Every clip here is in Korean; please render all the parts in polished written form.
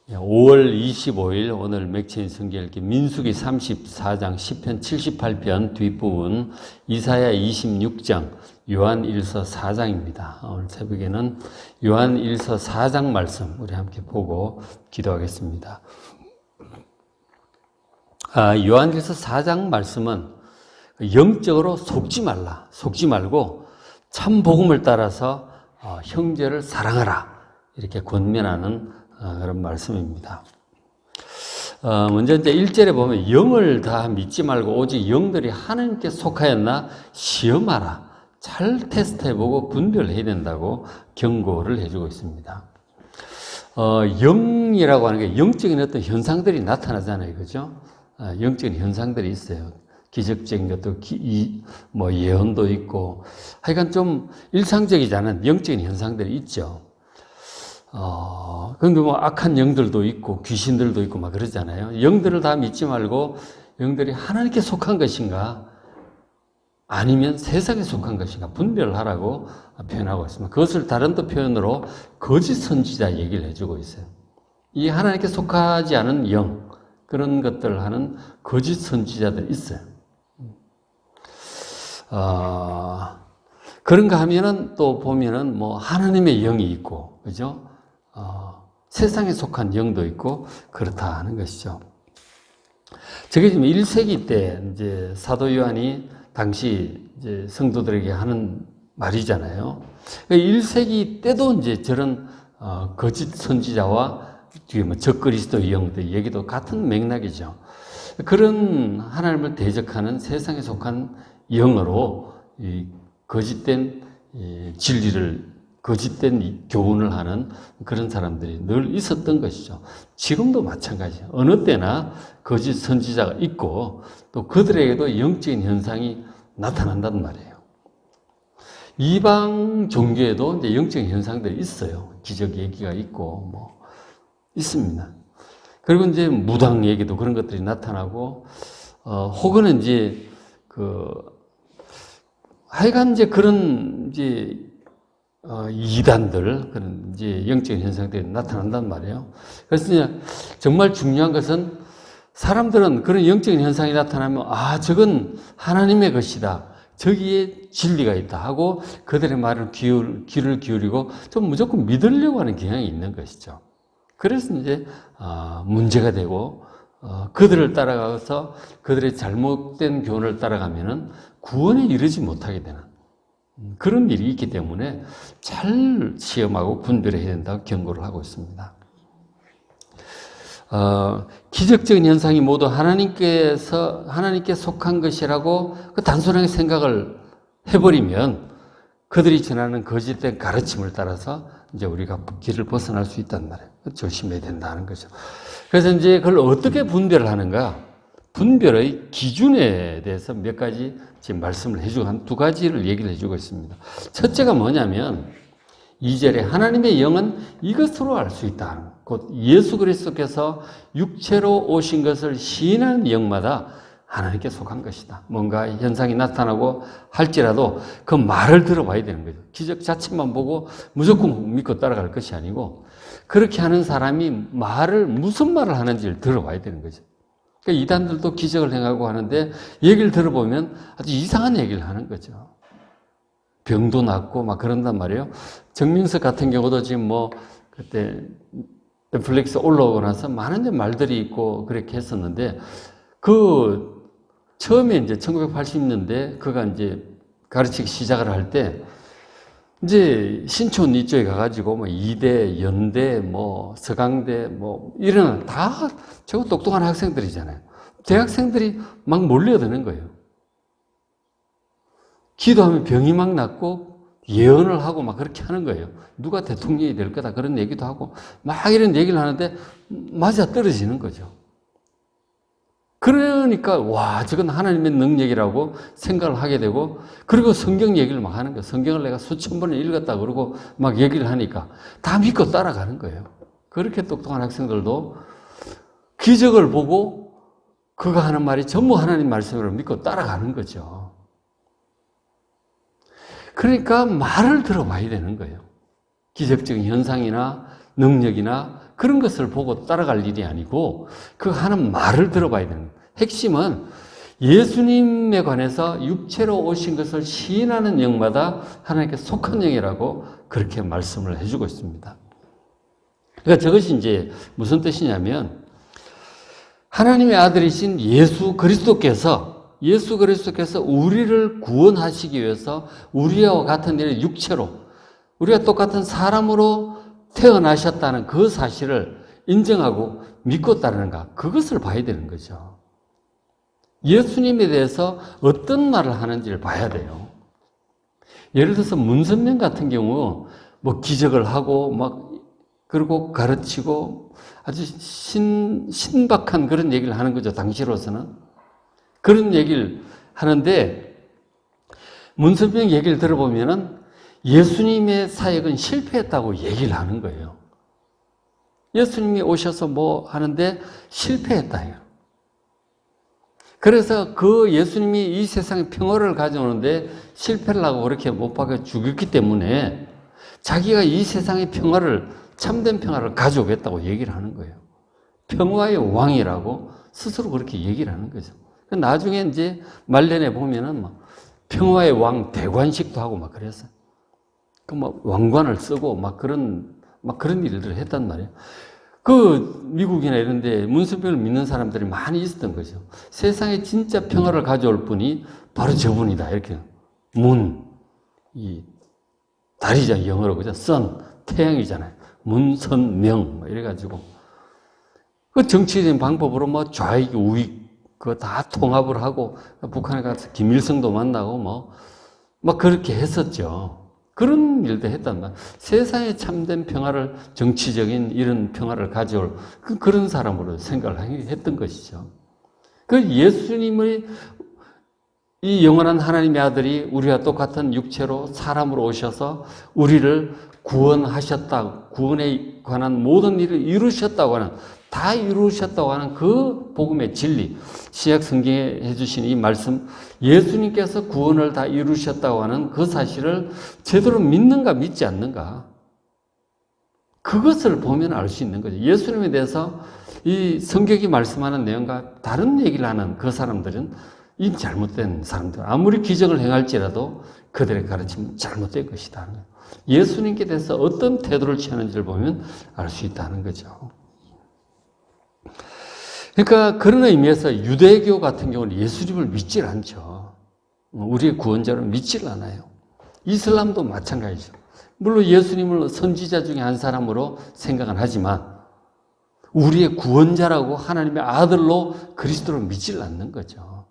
5월 25일 오늘 맥체인 성경 읽기 민수기 34장, 시편 78편 뒷부분, 이사야 26장, 요한일서 4장입니다. 오늘 새벽에는 요한일서 4장 말씀 우리 함께 보고 기도하겠습니다. 요한일서 4장 말씀은 영적으로 속지 말라, 속지 말고 참 복음을 따라서 형제를 사랑하라 이렇게 권면하는 그런 말씀입니다. 먼저 이제 1절에 보면 영을 다 믿지 말고 오직 영들이 하나님께 속하였나 시험하라. 잘 테스트해보고 분별해야 된다고 경고를 해주고 있습니다. 영이라고 하는 게 영적인 어떤 현상들이 나타나잖아요. 그죠? 영적인 현상들이 있어요. 기적적인 것도 예언도 있고 하여간 좀 일상적이지 않은 영적인 현상들이 있죠. 근데 악한 영들도 있고 귀신들도 있고 막 그러잖아요. 영들을 다 믿지 말고 영들이 하나님께 속한 것인가 아니면 세상에 속한 것인가 분별하라고 표현하고 있습니다. 그것을 다른 또 표현으로 거짓 선지자 얘기를 해주고 있어요. 이 하나님께 속하지 않은 영, 그런 것들을 하는 거짓 선지자들이 있어요. 그런가 하면은 또 보면은 하나님의 영이 있고, 그죠? 세상에 속한 영도 있고 그렇다 하는 것이죠. 저게 지금 1세기 때 이제 사도 요한이 당시 이제 성도들에게 하는 말이잖아요. 1세기 때도 이제 저런 거짓 선지자와 뒤에 적그리스도 영들 얘기도 같은 맥락이죠. 그런 하나님을 대적하는 세상에 속한 영으로 이 거짓된 진리를 거짓된 교훈을 하는 그런 사람들이 늘 있었던 것이죠. 지금도 마찬가지예요. 어느 때나 거짓 선지자가 있고 또 그들에게도 영적인 현상이 나타난단 말이에요. 이방 종교에도 이제 영적인 현상들이 있어요. 기적 얘기가 있고 있습니다. 그리고 이제 무당 얘기도 그런 것들이 나타나고 혹은 이제 하여간 이제 그런 이제 이단들, 그런 이제 영적인 현상들이 나타난단 말이에요. 그래서 이제 정말 중요한 것은 사람들은 그런 영적인 현상이 나타나면, 저건 하나님의 것이다. 저기에 진리가 있다 하고 그들의 말을 귀를 기울이고 좀 무조건 믿으려고 하는 경향이 있는 것이죠. 그래서 이제, 문제가 되고, 그들을 따라가서 그들의 잘못된 교훈을 따라가면은 구원에 이르지 못하게 되는 그런 일이 있기 때문에 잘 시험하고 분별해야 된다고 경고를 하고 있습니다. 기적적인 현상이 모두 하나님께 속한 것이라고 단순하게 생각을 해버리면 그들이 전하는 거짓된 가르침을 따라서 이제 우리가 길을 벗어날 수 있단 말이에요. 조심해야 된다는 거죠. 그래서 이제 그걸 어떻게 분별을 하는가? 분별의 기준에 대해서 몇 가지 지금 말씀을 해주고 한 두 가지를 얘기를 해주고 있습니다. 첫째가 뭐냐면 2절에 하나님의 영은 이것으로 알 수 있다. 곧 예수 그리스도께서 육체로 오신 것을 시인하는 영마다 하나님께 속한 것이다. 뭔가 현상이 나타나고 할지라도 그 말을 들어봐야 되는 거죠. 기적 자체만 보고 무조건 믿고 따라갈 것이 아니고 그렇게 하는 사람이 무슨 말을 하는지를 들어봐야 되는 거죠. 그러니까 이단들도 기적을 행하고 하는데 얘기를 들어보면 아주 이상한 얘기를 하는 거죠. 병도 낫고 막 그런단 말이에요. 정명석 같은 경우도 지금 그때 넷플릭스 올라오고 나서 많은 말들이 있고 그렇게 했었는데 처음에 이제 1980년대 그가 이제 가르치기 시작을 할 때 이제 신촌 이쪽에 가가지고 이대, 연대, 서강대 이런 다 저거 똑똑한 학생들이잖아요. 대학생들이 막 몰려드는 거예요. 기도하면 병이 막 낫고 예언을 하고 막 그렇게 하는 거예요. 누가 대통령이 될 거다 그런 얘기도 하고 막 이런 얘기를 하는데 맞아 떨어지는 거죠. 그러니까 저건 하나님의 능력이라고 생각을 하게 되고 그리고 성경 얘기를 막 하는 거예요. 성경을 내가 수천 번을 읽었다 그러고 막 얘기를 하니까 다 믿고 따라가는 거예요. 그렇게 똑똑한 학생들도 기적을 보고 그가 하는 말이 전부 하나님 말씀으로 믿고 따라가는 거죠. 그러니까 말을 들어봐야 되는 거예요. 기적적인 현상이나 능력이나 그런 것을 보고 따라갈 일이 아니고 그 하는 말을 들어봐야 되는 거예요. 핵심은 예수님에 관해서 육체로 오신 것을 시인하는 영마다 하나님께 속한 영이라고 그렇게 말씀을 해주고 있습니다. 그러니까 저것이 이제 무슨 뜻이냐면 하나님의 아들이신 예수 그리스도께서 우리를 구원하시기 위해서 우리와 같은 일을 육체로, 우리가 똑같은 사람으로 태어나셨다는 그 사실을 인정하고 믿고 따르는가, 그것을 봐야 되는 거죠. 예수님에 대해서 어떤 말을 하는지를 봐야 돼요. 예를 들어서 문선명 같은 경우 뭐 기적을 하고 그리고 가르치고 아주 신박한 그런 얘기를 하는 거죠. 당시로서는. 그런 얘기를 하는데 문선명 얘기를 들어보면은 예수님의 사역은 실패했다고 얘기를 하는 거예요. 예수님이 오셔서 뭐 하는데 실패했다. 그래서 그 예수님이 이 세상에 평화를 가져오는데 실패를 하고 그렇게 못 박아 죽였기 때문에 자기가 이 세상의 평화를, 참된 평화를 가져오겠다고 얘기를 하는 거예요. 평화의 왕이라고 스스로 그렇게 얘기를 하는 거죠. 나중에 이제 말년에 보면은 평화의 왕 대관식도 하고 막 그랬어요. 왕관을 쓰고 그런 일들을 했단 말이에요. 미국이나 이런 데 문선명을 믿는 사람들이 많이 있었던 거죠. 세상에 진짜 평화를 가져올 분이 바로 저분이다. 이렇게. 달이죠. 영어로. 그죠? sun, 태양이잖아요. 문선명. 이래가지고. 그 정치적인 방법으로 좌익, 우익, 그거 다 통합을 하고, 북한에 가서 김일성도 만나고 그렇게 했었죠. 그런 일도 했단 말이에요. 세상에 참된 평화를, 정치적인 이런 평화를 가져올 그런 사람으로 생각을 했던 것이죠. 그 예수님의 이 영원한 하나님의 아들이 우리와 똑같은 육체로 사람으로 오셔서 우리를 구원하셨다, 구원에 관한 모든 일을 이루셨다고 하는, 다 이루셨다고 하는 그 복음의 진리, 신약 성경에 해주신 이 말씀, 예수님께서 구원을 다 이루셨다고 하는 그 사실을 제대로 믿는가 믿지 않는가, 그것을 보면 알 수 있는 거죠. 예수님에 대해서 이 성경이 말씀하는 내용과 다른 얘기를 하는 그 사람들은 이 잘못된 사람들, 아무리 기적을 행할지라도 그들의 가르침은 잘못된 것이다. 예수님께 대해서 어떤 태도를 취하는지를 보면 알 수 있다는 거죠. 그러니까 그런 의미에서 유대교 같은 경우는 예수님을 믿질 않죠. 우리의 구원자를 믿질 않아요. 이슬람도 마찬가지죠. 물론 예수님을 선지자 중에 한 사람으로 생각은 하지만 우리의 구원자라고 하나님의 아들로 그리스도를 믿질 않는 거죠.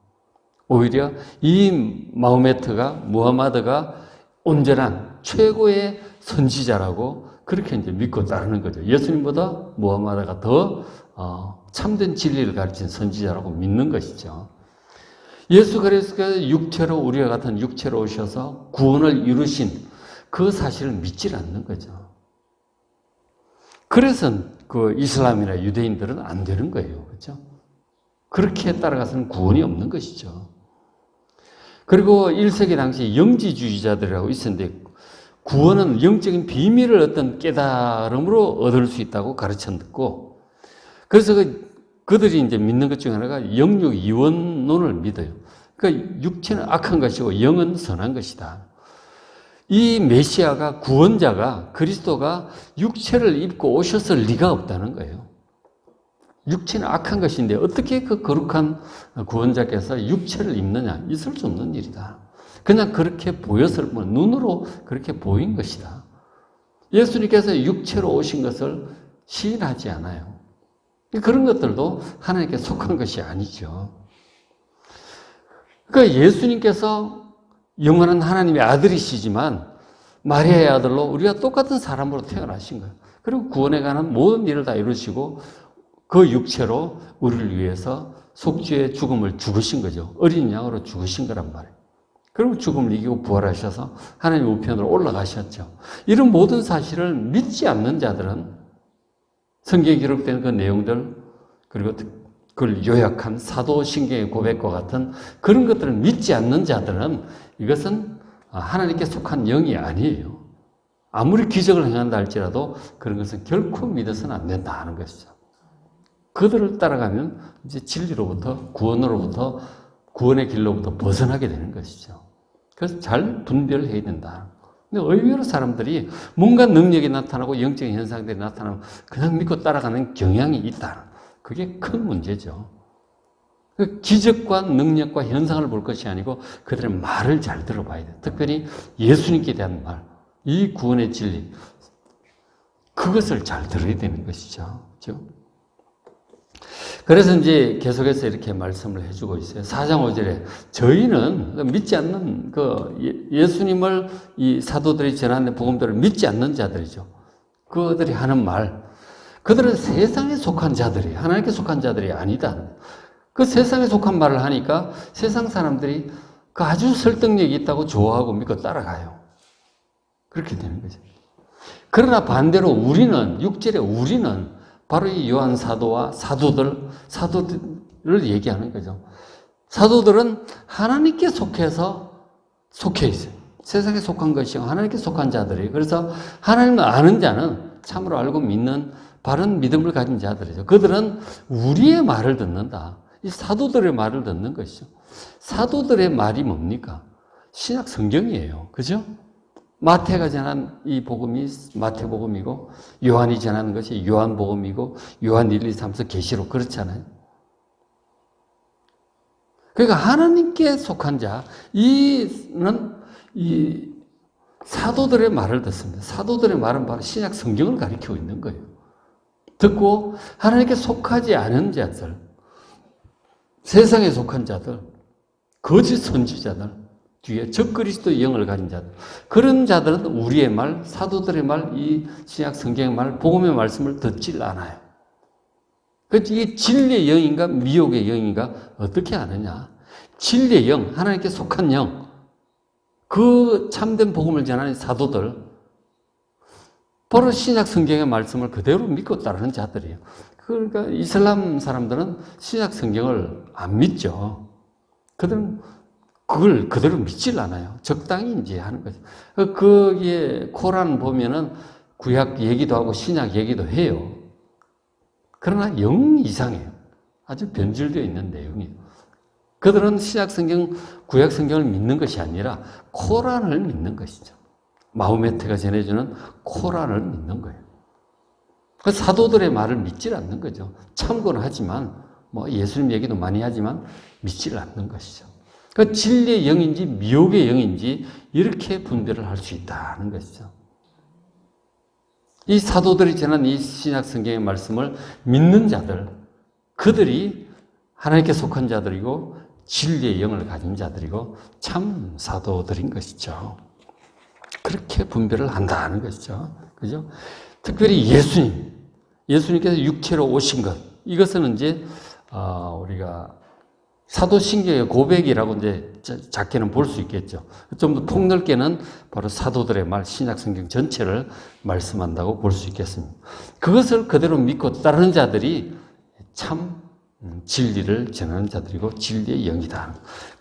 오히려 이 무하마드가 온전한 최고의 선지자라고 그렇게 이제 믿고 따르는 거죠. 예수님보다 무하마드가 더 참된 진리를 가르친 선지자라고 믿는 것이죠. 예수 그리스도께서 육체로, 우리와 같은 육체로 오셔서 구원을 이루신 그 사실을 믿질 않는 거죠. 그래서 그 이슬람이나 유대인들은 안 되는 거예요. 그렇죠? 그렇게 따라가서는 구원이 없는 것이죠. 그리고 1세기 당시 영지주의자들이라고 있었는데 구원은 영적인 비밀을 어떤 깨달음으로 얻을 수 있다고 가르쳤고, 그래서 그들이 이제 믿는 것 중에 하나가 영육 이원론을 믿어요. 그러니까 육체는 악한 것이고 영은 선한 것이다. 이 메시아가, 구원자가, 그리스도가 육체를 입고 오셨을 리가 없다는 거예요. 육체는 악한 것인데 어떻게 그 거룩한 구원자께서 육체를 입느냐? 있을 수 없는 일이다. 그냥 그렇게 보였을 뿐, 눈으로 그렇게 보인 것이다. 예수님께서 육체로 오신 것을 시인하지 않아요. 그런 것들도 하나님께 속한 것이 아니죠. 그러니까 예수님께서 영원한 하나님의 아들이시지만 마리아의 아들로 우리가 똑같은 사람으로 태어나신 거예요. 그리고 구원에 관한 모든 일을 다 이루시고 그 육체로 우리를 위해서 속죄의 죽음을 죽으신 거죠. 어린 양으로 죽으신 거란 말이에요. 그리고 죽음을 이기고 부활하셔서 하나님 우편으로 올라가셨죠. 이런 모든 사실을 믿지 않는 자들은 성경에 기록된 그 내용들, 그리고 그걸 요약한 사도신경의 고백과 같은 그런 것들을 믿지 않는 자들은 이것은 하나님께 속한 영이 아니에요. 아무리 기적을 행한다 할지라도 그런 것은 결코 믿어서는 안 된다 하는 것이죠. 그들을 따라가면 이제 진리로부터, 구원으로부터, 구원의 길로부터 벗어나게 되는 것이죠. 그래서 잘 분별해야 된다. 근데 의외로 사람들이 뭔가 능력이 나타나고 영적인 현상들이 나타나면 그냥 믿고 따라가는 경향이 있다. 그게 큰 문제죠. 기적과 능력과 현상을 볼 것이 아니고 그들의 말을 잘 들어봐야 돼요. 특별히 예수님께 대한 말, 이 구원의 진리, 그것을 잘 들어야 되는 것이죠. 그렇죠? 그래서 이제 계속해서 이렇게 말씀을 해주고 있어요. 4장 5절에 저희는 믿지 않는 예수님을 이 사도들이 전하는 복음들을 믿지 않는 자들이죠. 그들이 하는 말, 그들은 세상에 속한 자들이 하나님께 속한 자들이 아니다. 그 세상에 속한 말을 하니까 세상 사람들이 그 아주 설득력이 있다고 좋아하고 믿고 따라가요. 그렇게 되는 거죠. 그러나 반대로 우리는 6절에 우리는 바로 이 요한 사도와 사도들을 얘기하는 거죠. 사도들은 하나님께 속해 있어요. 세상에 속한 것이 하나님께 속한 자들이에요. 그래서 하나님을 아는 자는 참으로 알고 믿는 바른 믿음을 가진 자들이죠. 그들은 우리의 말을 듣는다. 이 사도들의 말을 듣는 것이죠. 사도들의 말이 뭡니까? 신약 성경이에요. 그죠? 마태가 전한 이 복음이 마태복음이고 요한이 전하는 것이 요한복음이고 요한 1, 2, 3서 계시록 그렇잖아요. 그러니까 하나님께 속한 자, 이는 이 사도들의 말을 듣습니다. 사도들의 말은 바로 신약 성경을 가리키고 있는 거예요. 듣고 하나님께 속하지 않은 자들, 세상에 속한 자들, 거짓 선지자들, 뒤에 적그리스도의 영을 가진 자들, 그런 자들은 우리의 말, 사도들의 말, 이 신약 성경의 말, 복음의 말씀을 듣질 않아요. 그래서 이게 진리의 영인가 미혹의 영인가 어떻게 아느냐? 진리의 영, 하나님께 속한 영, 그 참된 복음을 전하는 사도들, 바로 신약 성경의 말씀을 그대로 믿고 따르는 자들이에요. 그러니까 이슬람 사람들은 신약 성경을 안 믿죠. 그들은 그걸 그대로 믿질 않아요. 적당히 이제 하는 거죠. 거기에 코란 보면은 구약 얘기도 하고 신약 얘기도 해요. 그러나 영 이상해요. 아주 변질되어 있는 내용이에요. 그들은 신약 성경, 구약 성경을 믿는 것이 아니라 코란을 믿는 것이죠. 마호메트가 전해주는 코란을 믿는 거예요. 그 사도들의 말을 믿질 않는 거죠. 참고는 하지만, 예수님 얘기도 많이 하지만 믿질 않는 것이죠. 그 진리의 영인지 미혹의 영인지 이렇게 분별을 할 수 있다는 것이죠. 이 사도들이 전한 이 신약 성경의 말씀을 믿는 자들, 그들이 하나님께 속한 자들이고 진리의 영을 가진 자들이고 참 사도들인 것이죠. 그렇게 분별을 한다는 것이죠. 그죠? 특별히 예수님께서 육체로 오신 것, 이것은 이제 우리가 사도신경의 고백이라고 이제 작게는 볼 수 있겠죠. 좀 더 폭넓게는 바로 사도들의 말, 신약성경 전체를 말씀한다고 볼 수 있겠습니다. 그것을 그대로 믿고 따르는 자들이 참 진리를 전하는 자들이고 진리의 영이다.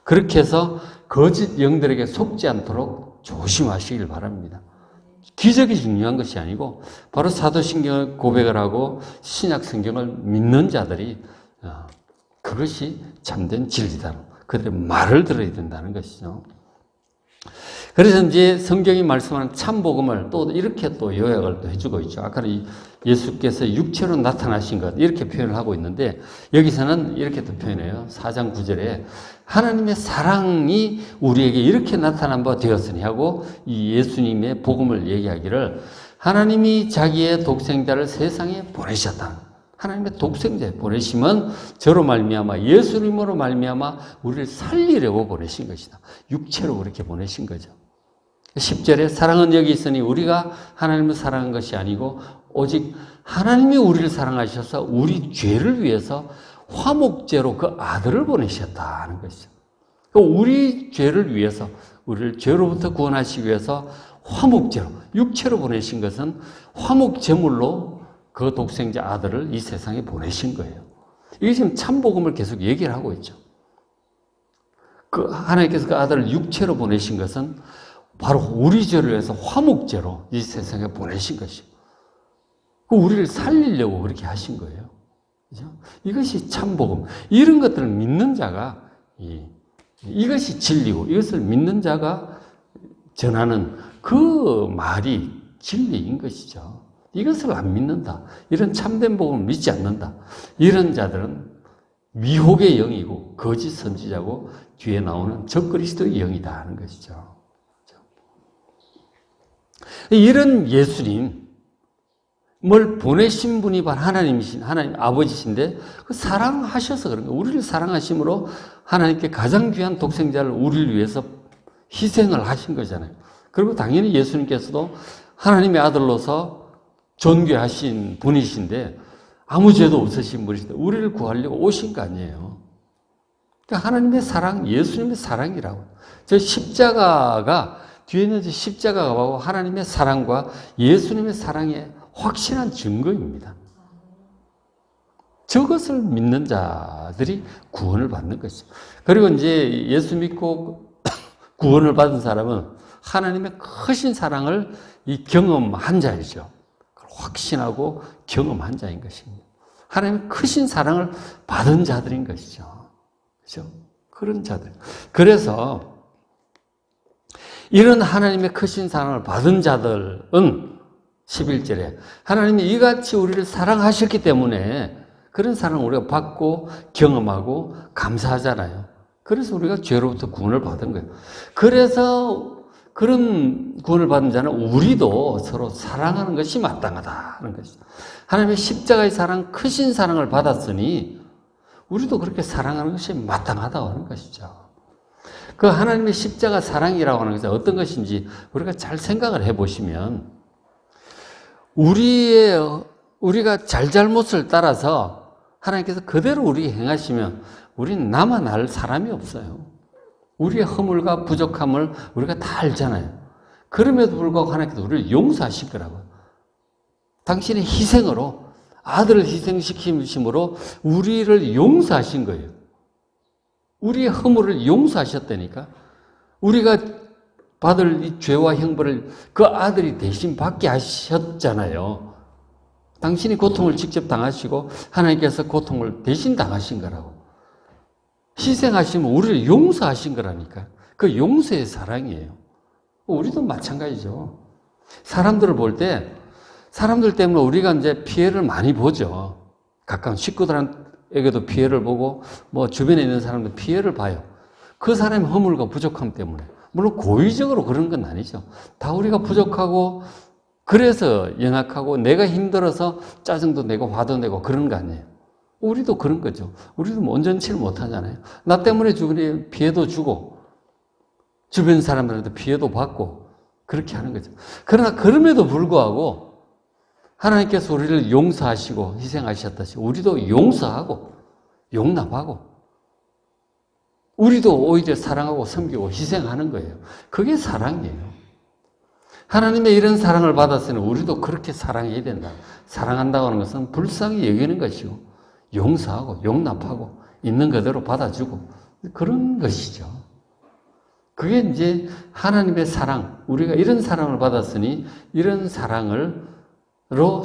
그렇게 해서 거짓 영들에게 속지 않도록 조심하시길 바랍니다. 기적이 중요한 것이 아니고 바로 사도신경을 고백을 하고 신약성경을 믿는 자들이 그것이 참된 진리다. 그들의 말을 들어야 된다는 것이죠. 그래서 이제 성경이 말씀하는 참복음을 또 이렇게 또 요약을 또 해주고 있죠. 아까 예수께서 육체로 나타나신 것 이렇게 표현을 하고 있는데 여기서는 이렇게 또 표현해요. 4장 9절에 하나님의 사랑이 우리에게 이렇게 나타난 바 되었으니 하고 이 예수님의 복음을 얘기하기를 하나님이 자기의 독생자를 세상에 보내셨다. 하나님의 독생자의 보내심은 저로 말미암아 예수님으로 말미암아 우리를 살리려고 보내신 것이다. 육체로 그렇게 보내신 거죠. 10절에 사랑은 여기 있으니 우리가 하나님을 사랑한 것이 아니고 오직 하나님이 우리를 사랑하셔서 우리 죄를 위해서 화목제로 그 아들을 보내셨다 하는 것이죠. 우리 죄를 위해서 우리를 죄로부터 구원하시기 위해서 화목제로 육체로 보내신 것은 화목제물로 그 독생자 아들을 이 세상에 보내신 거예요. 이게 지금 참복음을 계속 얘기를 하고 있죠. 하나님께서 그 아들을 육체로 보내신 것은 바로 우리 죄를 위해서 화목제로 이 세상에 보내신 것이고, 우리를 살리려고 그렇게 하신 거예요. 그죠? 이것이 참 복음. 이런 것들을 믿는 자가, 이것이 진리고, 이것을 믿는 자가 전하는 그 말이 진리인 것이죠. 이것을 안 믿는다, 이런 참된 복음을 믿지 않는다, 이런 자들은 미혹의 영이고 거짓 선지자고 뒤에 나오는 적그리스도의 영이다 하는 것이죠. 이런 예수님, 뭘 보내신 분이 바로 하나님이신, 하나님 아버지신데, 그 사랑하셔서 그런 거예요. 우리를 사랑하심으로 하나님께 가장 귀한 독생자를 우리를 위해서 희생을 하신 거잖아요. 그리고 당연히 예수님께서도 하나님의 아들로서 존귀하신 분이신데, 아무 죄도 없으신 분이신데, 우리를 구하려고 오신 거 아니에요. 그러니까 하나님의 사랑, 예수님의 사랑이라고. 저 십자가가, 뒤에는 십자가가 바로 하나님의 사랑과 예수님의 사랑의 확실한 증거입니다. 저것을 믿는 자들이 구원을 받는 것이죠. 그리고 이제 예수 믿고 구원을 받은 사람은 하나님의 크신 사랑을 경험한 자이죠. 확신하고 경험한 자인 것입니다. 하나님의 크신 사랑을 받은 자들인 것이죠. 그렇죠? 그런 자들. 그래서 이런 하나님의 크신 사랑을 받은 자들은 11절에 하나님이 이같이 우리를 사랑하셨기 때문에 그런 사랑을 우리가 받고 경험하고 감사하잖아요. 그래서 우리가 죄로부터 구원을 받은 거예요. 그래서 그런 구원을 받은 자는 우리도 서로 사랑하는 것이 마땅하다는 것이죠. 하나님의 십자가의 사랑, 크신 사랑을 받았으니 우리도 그렇게 사랑하는 것이 마땅하다고 하는 것이죠. 그 하나님의 십자가 사랑이라고 하는 것은 어떤 것인지 우리가 잘 생각을 해보시면, 우리가 잘잘못을 따라서 하나님께서 그대로 우리에게 행하시면 우리는 나만 알 사람이 없어요. 우리의 허물과 부족함을 우리가 다 알잖아요. 그럼에도 불구하고 하나님께서 우리를 용서하실 거라고요. 당신의 희생으로, 아들을 희생시킴으로 우리를 용서하신 거예요. 우리의 허물을 용서하셨다니까. 우리가 받을 이 죄와 형벌을 그 아들이 대신 받게 하셨잖아요. 당신이 고통을 직접 당하시고 하나님께서 고통을 대신 당하신 거라고. 희생하시면 우리를 용서하신 거라니까. 그 용서의 사랑이에요. 우리도 마찬가지죠. 사람들을 볼 때, 사람들 때문에 우리가 이제 피해를 많이 보죠. 가까운 식구들에게도 피해를 보고, 주변에 있는 사람도 피해를 봐요. 그 사람의 허물과 부족함 때문에. 물론 고의적으로 그런 건 아니죠. 다 우리가 부족하고, 그래서 연약하고, 내가 힘들어서 짜증도 내고 화도 내고 그런 거 아니에요. 우리도 그런 거죠. 우리도 온전치를 못하잖아요. 나 때문에 주변에 피해도 주고, 주변 사람들한테 피해도 받고, 그렇게 하는 거죠. 그러나 그럼에도 불구하고, 하나님께서 우리를 용서하시고 희생하셨다시 우리도 용서하고 용납하고 우리도 오히려 사랑하고 섬기고 희생하는 거예요. 그게 사랑이에요. 하나님의 이런 사랑을 받았으니 우리도 그렇게 사랑해야 된다. 사랑한다고 하는 것은 불쌍히 여기는 것이고 용서하고 용납하고 있는 그대로 받아주고 그런 것이죠. 그게 이제 하나님의 사랑, 우리가 이런 사랑을 받았으니 이런 사랑으로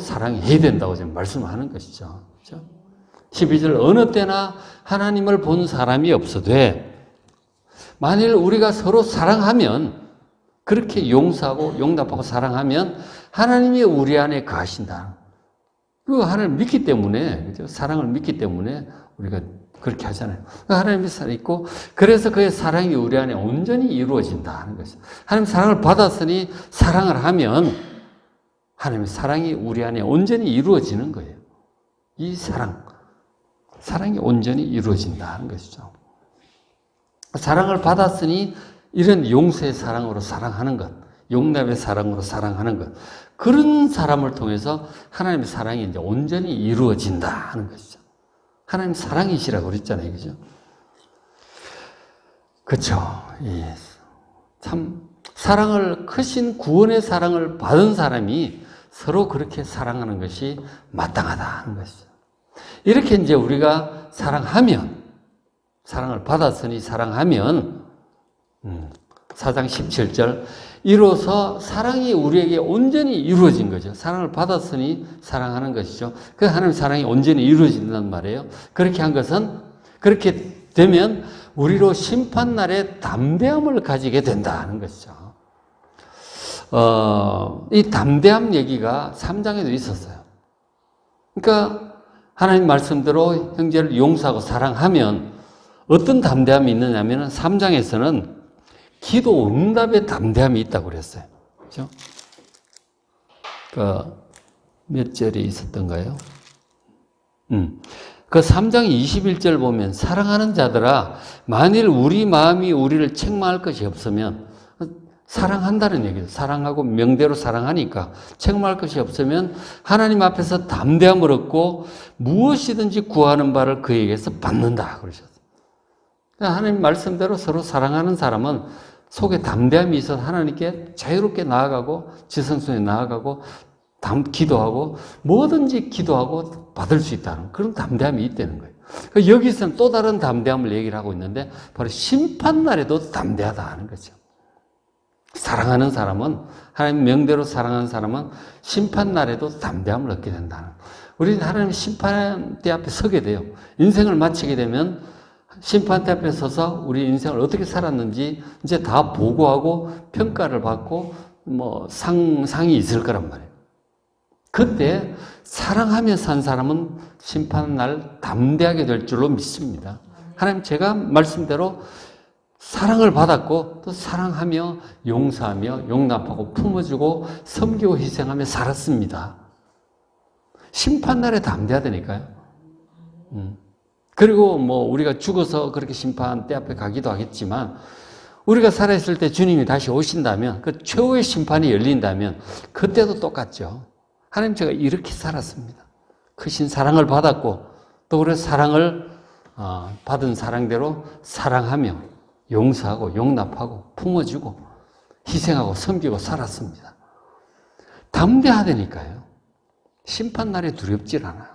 사랑해야 된다고 지금 말씀하는 것이죠. 그렇죠? 12절 어느 때나 하나님을 본 사람이 없어도 만일 우리가 서로 사랑하면 그렇게 용서하고 용납하고 사랑하면 하나님이 우리 안에 거하신다. 그 하나님을 믿기 때문에, 그렇죠? 사랑을 믿기 때문에 우리가 그렇게 하잖아요. 하나님이 살아있고 그래서 그의 사랑이 우리 안에 온전히 이루어진다 하는 것이죠. 하나님 사랑을 받았으니 사랑을 하면 하나님의 사랑이 우리 안에 온전히 이루어지는 거예요. 이 사랑이 온전히 이루어진다 하는 것이죠. 사랑을 받았으니 이런 용서의 사랑으로 사랑하는 것, 용납의 사랑으로 사랑하는 것, 그런 사람을 통해서 하나님의 사랑이 이제 온전히 이루어진다 하는 것이죠. 하나님 사랑이시라고 그랬잖아요. 그죠? 그렇죠. 예. 참 사랑을, 크신 구원의 사랑을 받은 사람이 서로 그렇게 사랑하는 것이 마땅하다 하는 것이죠. 이렇게 이제 우리가 사랑하면, 사랑을 받았으니 사랑하면 4장 17절. 이로써 사랑이 우리에게 온전히 이루어진 거죠. 사랑을 받았으니 사랑하는 것이죠. 그 하나님의 사랑이 온전히 이루어진단 말이에요. 그렇게 한 것은, 그렇게 되면 우리로 심판날에 담대함을 가지게 된다는 것이죠. 이 담대함 얘기가 3장에도 있었어요. 그러니까 하나님 말씀대로 형제를 용서하고 사랑하면 어떤 담대함이 있느냐면 3장에서는 기도 응답의 담대함이 있다고 그랬어요. 그렇죠? 몇 절이 있었던가요? 그 3장 21절 보면 사랑하는 자들아 만일 우리 마음이 우리를 책망할 것이 없으면, 사랑한다는 얘기죠. 사랑하고 명대로 사랑하니까 책망할 것이 없으면 하나님 앞에서 담대함을 얻고 무엇이든지 구하는 바를 그에게서 받는다 그러셨어요. 하나님 말씀대로 서로 사랑하는 사람은 속에 담대함이 있어서 하나님께 자유롭게 나아가고 지성소에 나아가고 기도하고 뭐든지 기도하고 받을 수 있다는 그런 담대함이 있다는 거예요. 여기서는 또 다른 담대함을 얘기를 하고 있는데 바로 심판날에도 담대하다 하는 거죠. 사랑하는 사람은, 하나님 명대로 사랑하는 사람은 심판날에도 담대함을 얻게 된다는. 우리는 하나님 심판대 앞에 서게 돼요. 인생을 마치게 되면 심판대 앞에 서서 우리 인생을 어떻게 살았는지 이제 다 보고하고 평가를 받고 상이 있을 거란 말이에요. 그때 사랑하며 산 사람은 심판날 담대하게 될 줄로 믿습니다. 하나님 제가 말씀대로 사랑을 받았고 또 사랑하며 용서하며 용납하고 품어주고 섬기고 희생하며 살았습니다. 심판날에 담대하다니까요. 그리고 우리가 죽어서 그렇게 심판대 앞에 가기도 하겠지만 우리가 살아있을 때 주님이 다시 오신다면 그 최후의 심판이 열린다면 그때도 똑같죠. 하나님 제가 이렇게 살았습니다. 크신 사랑을 받았고 또 그래서 사랑을 받은 사랑대로 사랑하며 용서하고 용납하고 품어주고 희생하고 섬기고 살았습니다. 담대하다니까요. 심판날에 두렵질 않아요.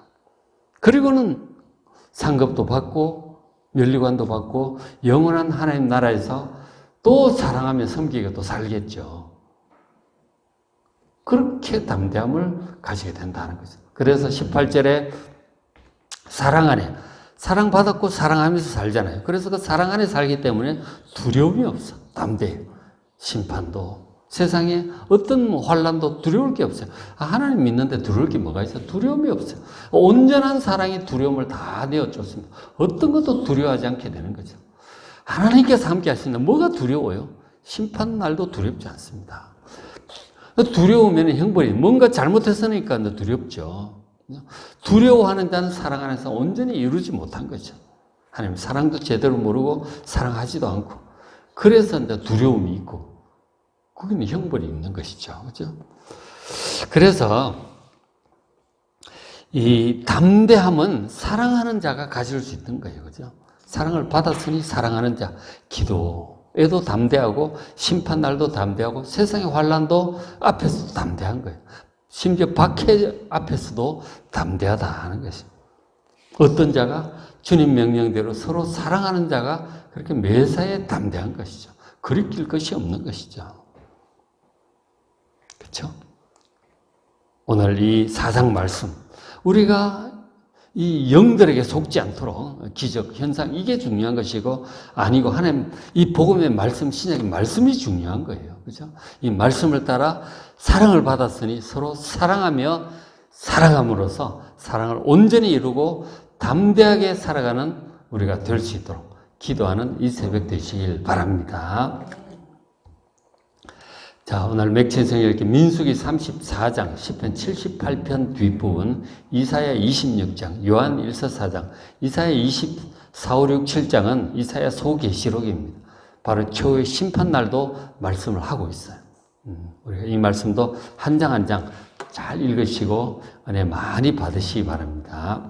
그리고는 상급도 받고 면류관도 받고 영원한 하나님 나라에서 또 사랑하며 섬기고 또 살겠죠. 그렇게 담대함을 가지게 된다는 거죠. 그래서 18절에 사랑 안에, 사랑받았고 사랑하면서 살잖아요. 그래서 그 사랑 안에 살기 때문에 두려움이 없어. 담대해요. 심판도, 세상에 어떤 환난도 두려울 게 없어요. 하나님 믿는데 두려울 게 뭐가 있어요? 두려움이 없어요. 온전한 사랑이 두려움을 다 내어줬습니다. 어떤 것도 두려워하지 않게 되는 거죠. 하나님께서 함께 하시는데 뭐가 두려워요? 심판 날도 두렵지 않습니다. 두려우면 형벌이 뭔가 잘못했으니까 두렵죠. 두려워하는 자는 사랑 안에서 온전히 이루지 못한 거죠. 하나님 사랑도 제대로 모르고 사랑하지도 않고 그래서 두려움이 있고 그건 형벌이 있는 것이죠. 그죠? 그래서 이 담대함은 사랑하는 자가 가질 수 있는 거예요. 그죠? 사랑을 받았으니 사랑하는 자, 기도에도 담대하고 심판날도 담대하고 세상의 환난도 앞에서도 담대한 거예요. 심지어 박해 앞에서도 담대하다 하는 것이죠. 어떤 자가 주님 명령대로 서로 사랑하는 자가 그렇게 매사에 담대한 것이죠. 거리낄 것이 없는 것이죠. 그렇죠? 오늘 이 4장 말씀, 우리가 이 영들에게 속지 않도록 기적, 현상 이게 중요한 것이고 아니고 하나님 이 복음의 말씀, 신약의 말씀이 중요한 거예요. 그렇죠? 이 말씀을 따라 사랑을 받았으니 서로 사랑하며 살아감으로써 사랑을 온전히 이루고 담대하게 살아가는 우리가 될 수 있도록 기도하는 이 새벽 되시길 바랍니다. 자, 오늘 맥체성이 이렇게 민수기 34장, 시편 78편 뒷부분, 이사야 26장, 요한 1서 4장, 이사야 24, 5, 6, 7장은 이사야 소계시록입니다. 바로 최후의 심판날도 말씀을 하고 있어요. 우리가 이 말씀도 한 장 한 장 잘 읽으시고 은혜 많이 받으시기 바랍니다.